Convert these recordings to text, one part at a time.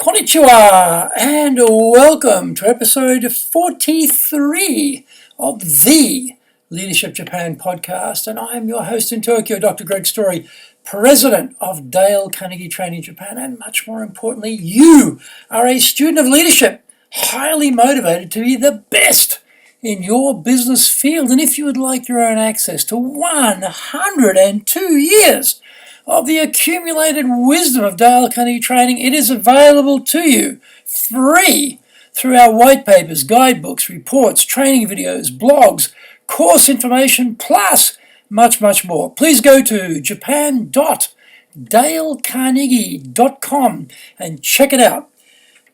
Konnichiwa and welcome to episode 43 of the Leadership Japan podcast, and I am your host in Tokyo, Dr. Greg Story, president of Dale Carnegie Training Japan, and much more importantly, you are a student of leadership, highly motivated to be the best in your business field. And if you would like your own access to 102 years of the accumulated wisdom of Dale Carnegie Training, it is available to you free through our white papers, guidebooks, reports, training videos, blogs, course information, plus much, much more. Please go to japan.dalecarnegie.com and check it out.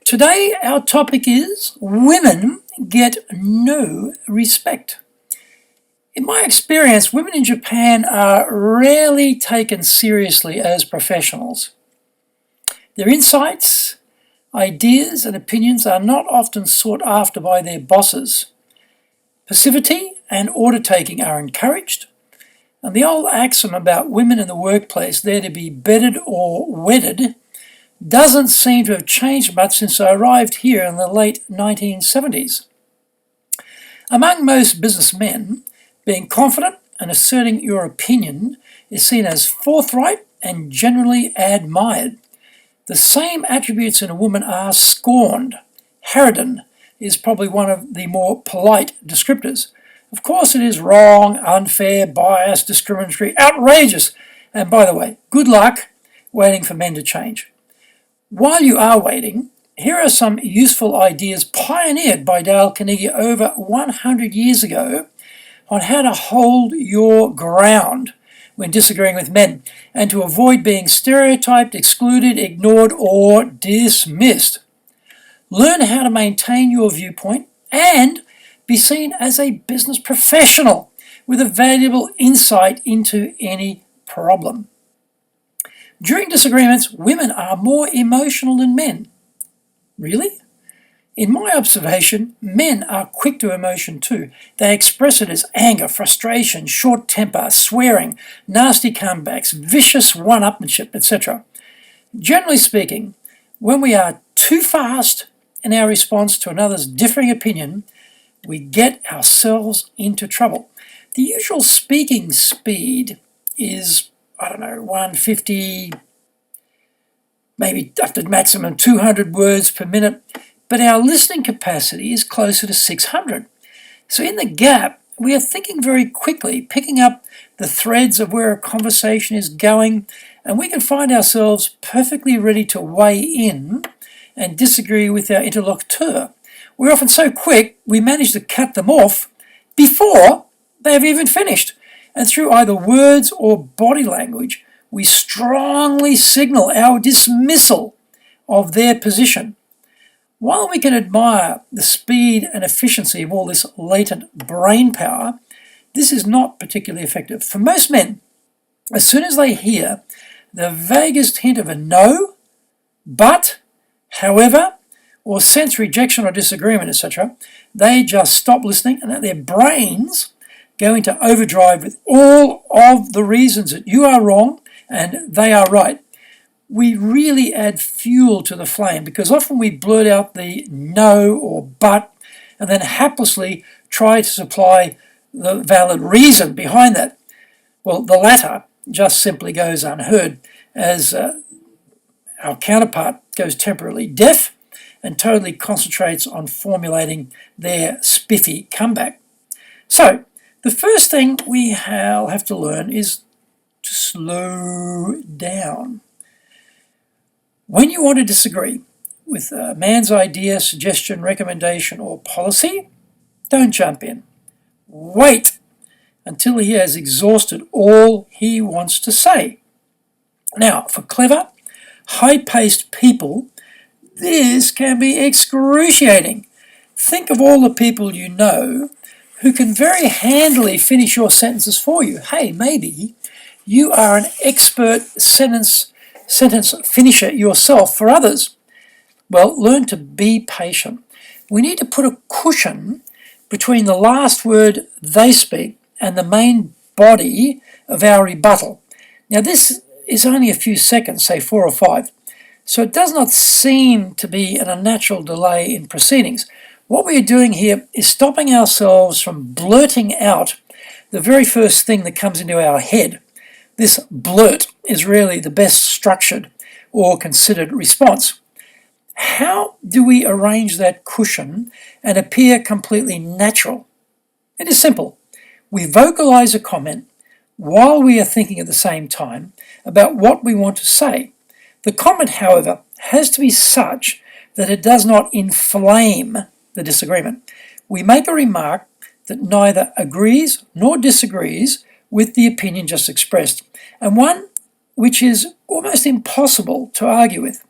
Today, our topic is women get no respect. In my experience, women in Japan are rarely taken seriously as professionals. Their insights, ideas, and opinions are not often sought after by their bosses. Passivity and order-taking are encouraged, and the old axiom about women in the workplace, there to be bedded or wedded, doesn't seem to have changed much since I arrived here in the late 1970s. Among most businessmen, being confident and asserting your opinion is seen as forthright and generally admired. The same attributes in a woman are scorned. Harridan is probably one of the more polite descriptors. Of course, it is wrong, unfair, biased, discriminatory, outrageous, and by the way, good luck waiting for men to change. While you are waiting, here are some useful ideas pioneered by Dale Carnegie over 100 years ago on how to hold your ground when disagreeing with men and to avoid being stereotyped, excluded, ignored, or dismissed. Learn how to maintain your viewpoint and be seen as a business professional with a valuable insight into any problem. During disagreements, women are more emotional than men. Really? In my observation, men are quick to emotion too. They express it as anger, frustration, short temper, swearing, nasty comebacks, vicious one-upmanship, etc. Generally speaking, when we are too fast in our response to another's differing opinion, we get ourselves into trouble. The usual speaking speed is, 150, maybe up to maximum 200 words per minute, but our listening capacity is closer to 600. So in the gap, we are thinking very quickly, picking up the threads of where a conversation is going, and we can find ourselves perfectly ready to weigh in and disagree with our interlocutor. We're often so quick, we manage to cut them off before they have even finished. And through either words or body language, we strongly signal our dismissal of their position. While we can admire the speed and efficiency of all this latent brain power, this is not particularly effective. For most men, as soon as they hear the vaguest hint of a no, but, however, or sense rejection or disagreement, etc., they just stop listening and their brains go into overdrive with all of the reasons that you are wrong and they are right. We really add fuel to the flame because often we blurt out the no or but and then haplessly try to supply the valid reason behind that. Well, the latter just simply goes unheard as our counterpart goes temporarily deaf and totally concentrates on formulating their spiffy comeback. So, the first thing we have to learn is to slow down. When you want to disagree with a man's idea, suggestion, recommendation, or policy, don't jump in. Wait until he has exhausted all he wants to say. Now, for clever, high-paced people, this can be excruciating. Think of all the people you know who can very handily finish your sentences for you. Hey, maybe you are an expert sentence finisher yourself for others. Well, learn to be patient. We need to put a cushion between the last word they speak and the main body of our rebuttal. Now, this is only a few seconds, say 4 or 5. So it does not seem to be an unnatural delay in proceedings. What we are doing here is stopping ourselves from blurting out the very first thing that comes into our head. This blurt is really the best structured or considered response. How do we arrange that cushion and appear completely natural? It is simple. We vocalize a comment while we are thinking at the same time about what we want to say. The comment, however, has to be such that it does not inflame the disagreement. We make a remark that neither agrees nor disagrees with the opinion just expressed, and one which is almost impossible to argue with.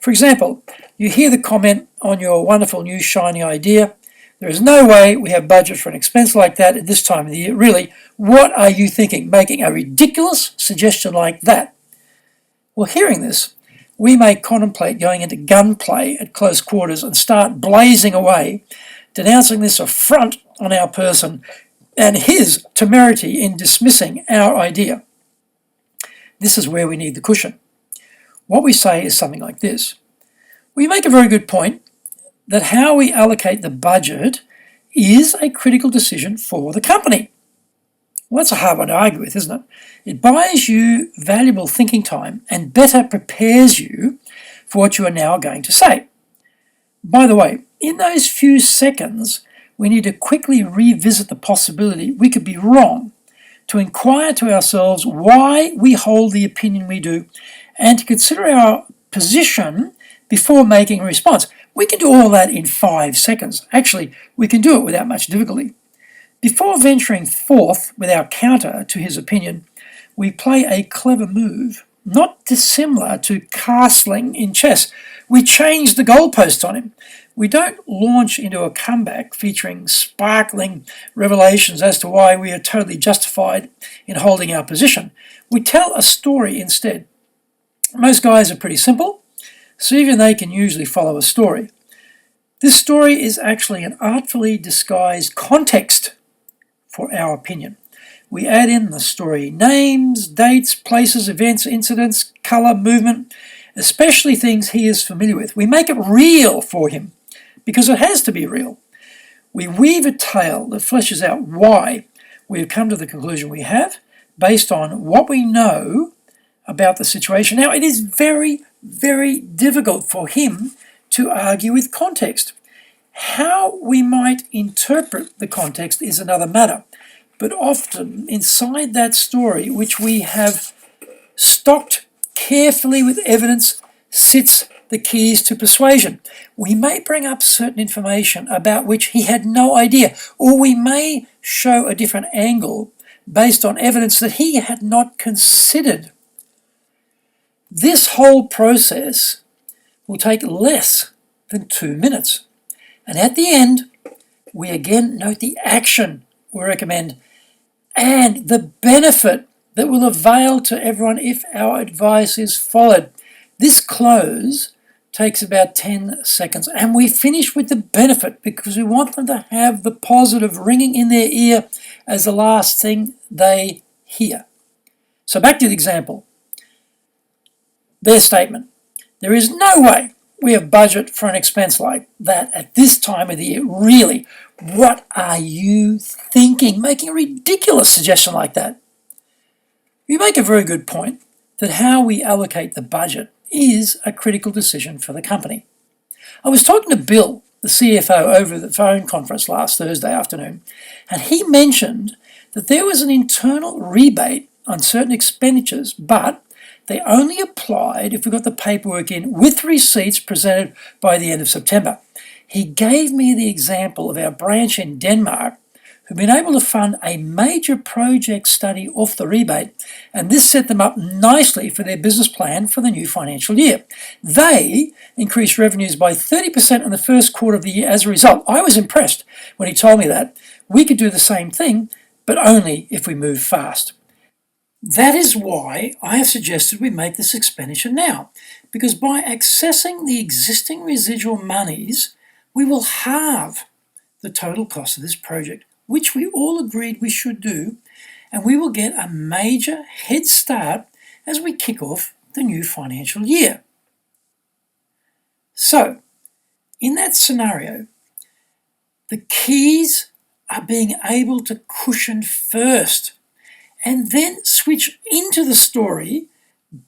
For example, you hear the comment on your wonderful new shiny idea, "There is no way we have budget for an expense like that at this time of the year. Really, what are you thinking, making a ridiculous suggestion like that?" Well, hearing this, we may contemplate going into gunplay at close quarters and start blazing away, denouncing this affront on our person and his temerity in dismissing our idea. This is where we need the cushion. What we say is something like this. We make a very good point that how we allocate the budget is a critical decision for the company. Well, that's a hard one to argue with, isn't it? It buys you valuable thinking time and better prepares you for what you are now going to say. By the way, in those few seconds, we need to quickly revisit the possibility we could be wrong, to inquire to ourselves why we hold the opinion we do, and to consider our position before making a response. We can do all that in 5 seconds. Actually, we can do it without much difficulty. Before venturing forth with our counter to his opinion, we play a clever move, not dissimilar to castling in chess. We change the goalposts on him. We don't launch into a comeback featuring sparkling revelations as to why we are totally justified in holding our position. We tell a story instead. Most guys are pretty simple, so even they can usually follow a story. This story is actually an artfully disguised context for our opinion. We add in the story names, dates, places, events, incidents, colour, movement, especially things he is familiar with. We make it real for him, because it has to be real. We weave a tale that fleshes out why we have come to the conclusion we have, based on what we know about the situation. Now, it is very, very difficult for him to argue with context. How we might interpret the context is another matter, but often inside that story, which we have stocked carefully with evidence, sits the keys to persuasion. We may bring up certain information about which he had no idea, or we may show a different angle based on evidence that he had not considered. This whole process will take less than 2 minutes. And at the end, we again note the action we recommend and the benefit that will avail to everyone if our advice is followed. This close takes about 10 seconds, and we finish with the benefit because we want them to have the positive ringing in their ear as the last thing they hear. So back to the example. Their statement: "There is no way we have budget for an expense like that at this time of the year. Really, what are you thinking, making a ridiculous suggestion like that?" You make a very good point that how we allocate the budget is a critical decision for the company. I was talking to Bill, the CFO, over the phone conference last Thursday afternoon, and he mentioned that there was an internal rebate on certain expenditures, but they only applied if we got the paperwork in with receipts presented by the end of September. He gave me the example of our branch in Denmark, who've been able to fund a major project study off the rebate, and this set them up nicely for their business plan for the new financial year. They increased revenues by 30% in the first quarter of the year as a result. I was impressed when he told me that. We could do the same thing, but only if we move fast. That is why I have suggested we make this expenditure now, because by accessing the existing residual monies, we will halve the total cost of this project, which we all agreed we should do, and we will get a major head start as we kick off the new financial year. So, in that scenario, the keys are being able to cushion first and then switch into the story,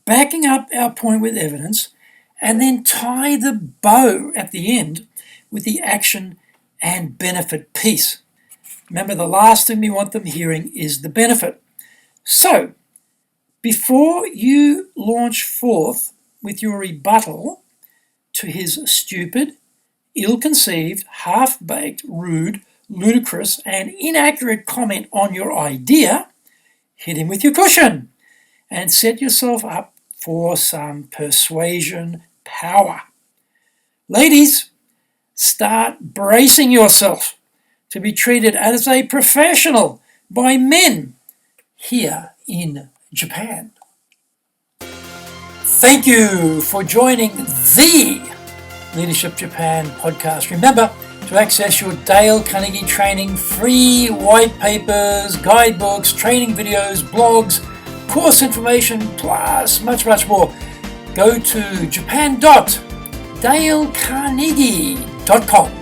backing up our point with evidence, and then tie the bow at the end with the action and benefit piece. Remember, the last thing we want them hearing is the benefit. So, before you launch forth with your rebuttal to his stupid, ill-conceived, half-baked, rude, ludicrous, and inaccurate comment on your idea, hit him with your cushion and set yourself up for some persuasion power. Ladies, start bracing yourself to be treated as a professional by men here in Japan. Thank you for joining the Leadership Japan podcast. Remember to access your Dale Carnegie training, free white papers, guidebooks, training videos, blogs, course information, plus much, much more. Go to japan.dalecarnegie.com.